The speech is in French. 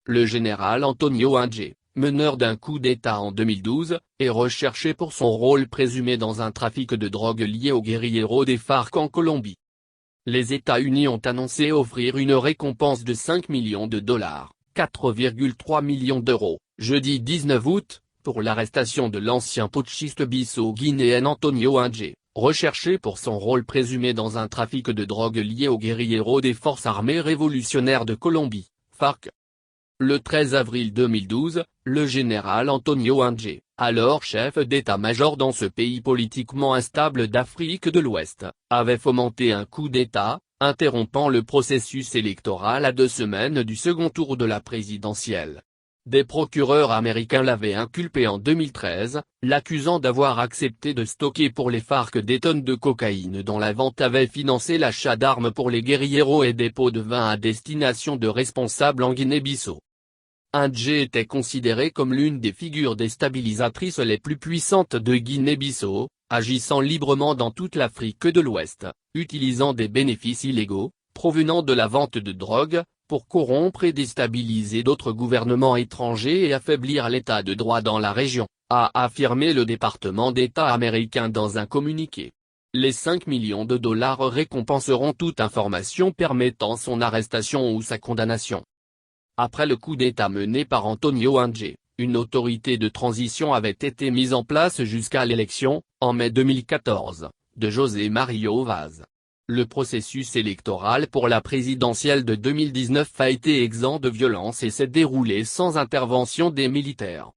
Le général Antonio Inge, meneur d'un coup d'État en 2012, est recherché pour son rôle présumé dans un trafic de drogue lié aux guérilleros des FARC en Colombie. Les États-Unis ont annoncé offrir une récompense de 5 millions de dollars, 4,3 millions d'euros, jeudi 19 août, pour l'arrestation de l'ancien putschiste bissau-guinéen Antonio Inge, recherché pour son rôle présumé dans un trafic de drogue lié aux guérilleros des Forces armées révolutionnaires de Colombie, FARC. Le 13 avril 2012, le général Antonio Inge, alors chef d'état-major dans ce pays politiquement instable d'Afrique de l'Ouest, avait fomenté un coup d'État, interrompant le processus électoral à 2 semaines du second tour de la présidentielle. Des procureurs américains l'avaient inculpé en 2013, l'accusant d'avoir accepté de stocker pour les FARC des tonnes de cocaïne dont la vente avait financé l'achat d'armes pour les guérilleros et des pots de vin à destination de responsables en Guinée-Bissau. Inge était considéré comme l'une des figures déstabilisatrices les plus puissantes de Guinée-Bissau, agissant librement dans toute l'Afrique de l'Ouest, utilisant des bénéfices illégaux, provenant de la vente de drogue, pour corrompre et déstabiliser d'autres gouvernements étrangers et affaiblir l'état de droit dans la région, a affirmé le département d'État américain dans un communiqué. Les 5 millions de dollars récompenseront toute information permettant son arrestation ou sa condamnation. Après le coup d'État mené par Antonio Inge, une autorité de transition avait été mise en place jusqu'à l'élection, en mai 2014, de José Mario Vaz. Le processus électoral pour la présidentielle de 2019 a été exempt de violence et s'est déroulé sans intervention des militaires.